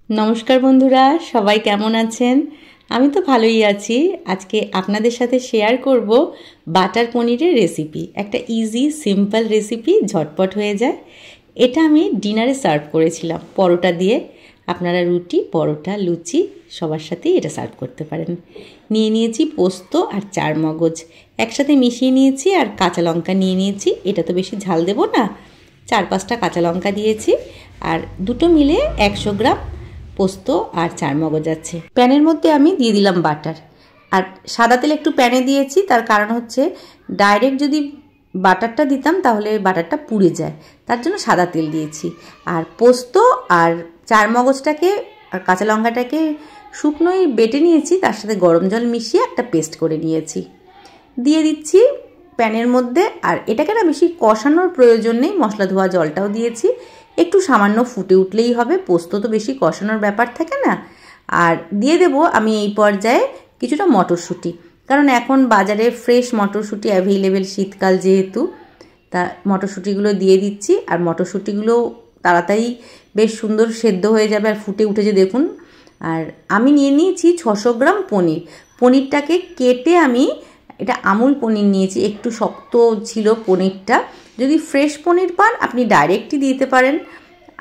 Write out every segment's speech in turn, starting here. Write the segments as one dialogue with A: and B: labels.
A: নমস্কার বন্ধুরা, সবাই কেমন আছেন? আমি তো ভালোই আছি। আজকে আপনাদের সাথে শেয়ার করব বাটার পনিরের রেসিপি। একটা ইজি সিম্পল রেসিপি, ঝটপট হয়ে যায়। এটা আমি ডিনারে সার্ভ করেছিলাম পরোটা দিয়ে। আপনারা রুটি, পরোটা, লুচি সবার সাথেই এটা সার্ভ করতে পারেন। নিয়ে নিয়েছি পোস্ত আর চার মগজ একসাথে মিশিয়ে নিয়েছি, আর কাঁচা লঙ্কা নিয়ে নিয়েছি। এটা তো বেশি ঝাল দেব না, 4-5টা কাঁচা লঙ্কা দিয়েছি। আর দুটো মিলে 100 গ্রাম পোস্ত আর চার মগজ আছে। প্যানের মধ্যে আমি দিয়ে দিলাম বাটার, আর সাদা তেল একটু প্যানে দিয়েছি। তার কারণ হচ্ছে ডাইরেক্ট যদি বাটারটা দিতাম তাহলে বাটারটা পুড়ে যায়, তার জন্য সাদা তেল দিয়েছি। আর পোস্ত আর চার মগজটাকে আর কাঁচা লঙ্কাটাকে শুকনোই বেটে নিয়েছি, তার সাথে গরম জল মিশিয়ে একটা পেস্ট করে নিয়েছি, দিয়ে দিচ্ছি প্যানের মধ্যে। আর এটাকে না বেশি কষানোর প্রয়োজন নেই, মশলা ধোয়া জলটাও দিয়েছি। একটু সামান্য ফুটে উঠলেই হবে, পোস্ত তো বেশি কষানোর ব্যাপার থাকে না। আর দিয়ে দেব আমি এই পর্যায়ে কিছুটা মটরশুঁটি, কারণ এখন বাজারে ফ্রেশ মটরশুঁটি অ্যাভেলেবেল, শীতকাল যেহেতু। তা মটরশুঁটিগুলো দিয়ে দিচ্ছি, আর মটরশুঁটিগুলো তাড়াতাড়ি বেশ সুন্দর সেদ্ধ হয়ে যাবে আর ফুটে উঠেছে দেখুন। আর আমি নিয়ে নিয়েছি 600 গ্রাম পনির। পনিরটাকে কেটে আমি, এটা আমুল পনির নিয়েছি, একটু শক্ত ছিল পনিরটা। যদি ফ্রেশ পনির পান আপনি ডাইরেক্টই দিতে পারেন।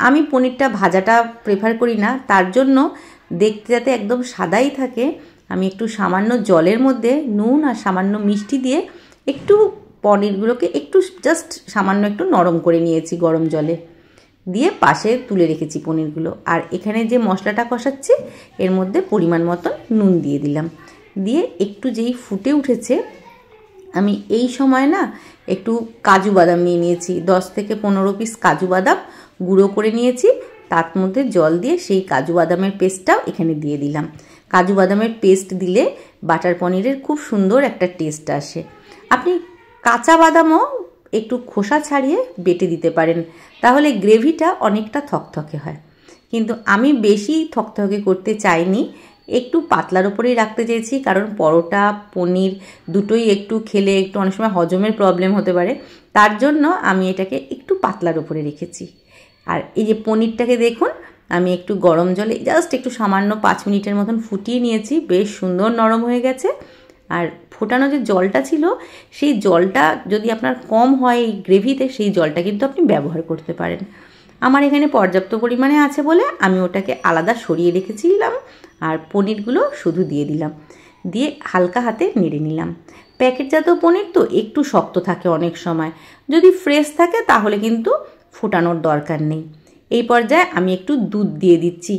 A: আমি পনিরটা ভাজাটা প্রেফার করি না, তার জন্য দেখতে যাতে একদম সাদাই থাকে আমি একটু সামান্য জলের মধ্যে নুন আর সামান্য মিষ্টি দিয়ে একটু পনিরগুলোকে একটু জাস্ট সামান্য একটু নরম করে নিয়েছি গরম জলে দিয়ে, পাশে তুলে রেখেছি পনিরগুলো। আর এখানে যে মশলাটা কষাচ্ছি এর মধ্যে পরিমাণ মতন নুন দিয়ে দিলাম, দিয়ে একটু যেই ফুটে উঠেছে আমি এই সময় না একটু কাজু বাদাম নিয়ে নিয়েছি, 10 থেকে 15 পিস কাজু বাদাম গুঁড়ো করে নিয়েছি। তার মধ্যে জল দিয়ে সেই কাজু বাদামের পেস্টটাও এখানে দিয়ে দিলাম। কাজু বাদামের পেস্ট দিলে বাটার পনিরের খুব সুন্দর একটা টেস্ট আসে। আপনি কাঁচা বাদামও একটু খোসা ছাড়িয়ে বেটে দিতে পারেন, তাহলে গ্রেভিটা অনেকটা থকথকে হয়। কিন্তু আমি বেশি থকথকে করতে চাইনি, একটু পাতলার উপরেই রাখতে চেয়েছি, কারণ পরোটা পনির দুটোই একটু খেলে একটু অনেক সময় হজমের প্রবলেম হতে পারে, তার জন্য আমি এটাকে একটু পাতলার উপরে রেখেছি। আর এই যে পনিরটাকে দেখুন আমি একটু গরম জলে জাস্ট একটু সামান্য 5 মিনিটের মতন ফুটিয়ে নিয়েছি, বেশ সুন্দর নরম হয়ে গেছে। আর ফোটানো যে জলটা ছিল সেই জলটা যদি আপনার কম হয় এই গ্রেভিতে, সেই জলটা কিন্তু আপনি ব্যবহার করতে পারেন। আমার এখানে পর্যাপ্ত পরিমাণে আছে বলে আমি ওটাকে আলাদা সরিয়ে রেখেছিলাম, আর পনিরগুলো শুধু দিয়ে দিলাম, দিয়ে হালকা হাতে নেড়ে নিলাম। প্যাকেটজাত পনির তো একটু শক্ত থাকে অনেক সময়, যদি ফ্রেশ থাকে তাহলে কিন্তু ফোটানোর দরকার নেই। এই পর্যায়ে আমি একটু দুধ দিয়ে দিচ্ছি।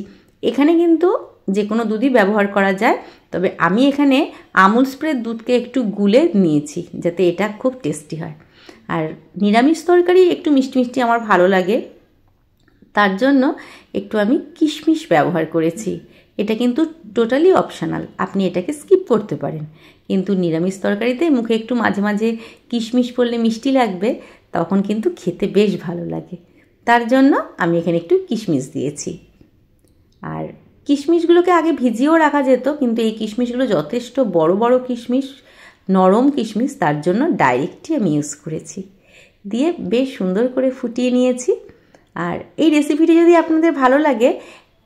A: এখানে কিন্তু যে কোনো দুধই ব্যবহার করা যায়, তবে আমি এখানে আমুল স্প্রের দুধকে একটু গুলে নিয়েছি যাতে এটা খুব টেস্টি হয়। আর নিরামিষ তরকারি একটু মিষ্টি মিষ্টি আমার ভালো লাগে, তার জন্য একটু আমি কিশমিশ ব্যবহার করেছি। এটা কিন্তু টোটালি অপশনাল, আপনি এটাকে স্কিপ করতে পারেন, কিন্তু নিরামিষ তরকারিতে মুখে একটু মাঝে মাঝে কিশমিশ পড়লে মিষ্টি লাগবে, তখন কিন্তু খেতে বেশ ভালো লাগে। তার জন্য আমি এখানে একটু কিশমিশ দিয়েছি। আর কিশমিশগুলোকে আগে ভিজিয়েও রাখা যেত, কিন্তু এই কিশমিশগুলো যথেষ্ট বড় বড় কিশমিশ, নরম কিশমিশ, তার জন্য ডাইরেক্টই আমি ইউজ করেছি। দিয়ে বেশ সুন্দর করে ফুটিয়ে নিয়েছি। আর এই রেসিপিটি যদি আপনাদের ভালো লাগে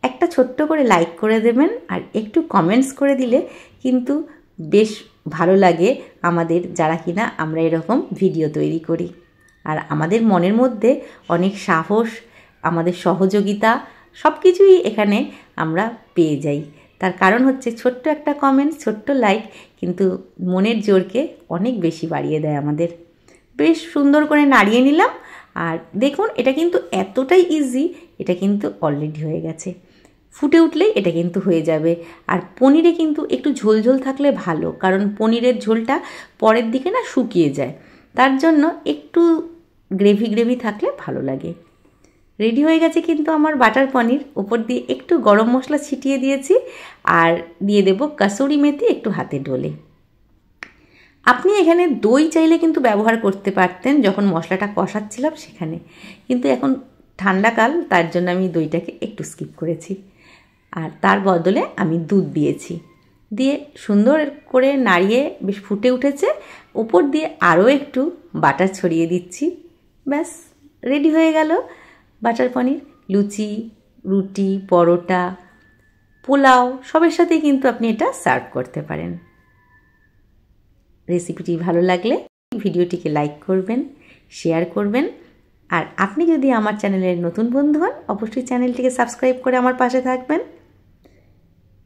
A: একটা ছোট্ট করে লাইক করে দেবেন, আর একটু কমেন্টস করে দিলে কিন্তু বেশ ভালো লাগে আমাদের, যারা কিনা আমরা এরকম ভিডিও তৈরি করি। আর আমাদের মনের মধ্যে অনেক সাহস, আমাদের সহযোগিতা সব কিছুই এখানে আমরা পেয়ে যাই। তার কারণ হচ্ছে ছোট্ট একটা কমেন্টস, ছোট্ট লাইক কিন্তু মনের জোরকে অনেক বেশি বাড়িয়ে দেয় আমাদের। বেশ সুন্দর করে নাড়িয়ে নিলাম। আর দেখুন এটা কিন্তু এতটাই ইজি, এটা কিন্তু অলরেডি হয়ে গেছে, ফুটে উঠলেই এটা কিন্তু হয়ে যাবে। আর পনিরে কিন্তু একটু ঝোলঝোল থাকলে ভালো, কারণ পনিরের ঝোলটা পরের দিকে না শুকিয়ে যায়, তার জন্য একটু গ্রেভি গ্রেভি থাকলে ভালো লাগে। রেডি হয়ে গেছে কিন্তু আমার বাটার পনির। উপর দিয়ে একটু গরম মশলা ছিটিয়ে দিয়েছি, আর দিয়ে দেব কাসুরি মেথি একটু হাতে ডলে। আপনি এখানে দই চাইলে কিন্তু ব্যবহার করতে পারতেন যখন মশলাটা কষাচ্ছিলাম সেখানে, কিন্তু এখন ঠান্ডাকাল, তার জন্য আমি দইটাকে একটু স্কিপ করেছি। আর তার বদলে আমি দুধ দিয়েছি, দিয়ে সুন্দর করে নাড়িয়ে বেশ ফুটে উঠেছে। উপর দিয়ে আরও একটু বাটার ছড়িয়ে দিচ্ছি, ব্যাস রেডি হয়ে গেল বাটার পনির। লুচি, রুটি, পরোটা পোলাও সবের সাথেই কিন্তু আপনি এটা সার্ভ করতে পারেন। রেসিপিটি ভালো লাগলে ভিডিওটিকে লাইক করবেন, শেয়ার করবেন, আর আপনি যদি আমার চ্যানেলের নতুন বন্ধু হন অবশ্যই চ্যানেলটিকে সাবস্ক্রাইব করে আমার পাশে থাকবেন।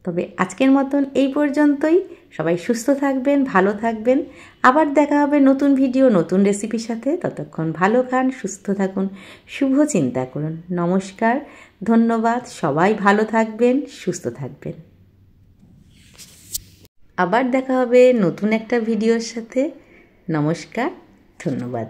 A: তবে আজকের মতন এই পর্যন্তই। সবাই সুস্থ থাকবেন, ভালো থাকবেন। আবার দেখা হবে নতুন ভিডিও, নতুন রেসিপির সাথে। ততক্ষণ ভালো খান, সুস্থ থাকুন, শুভ চিন্তা করুন। নমস্কার, ধন্যবাদ। সবাই ভালো থাকবেন, সুস্থ থাকবেন। আবার দেখা হবে নতুন একটা ভিডিওর সাথে। নমস্কার, ধন্যবাদ।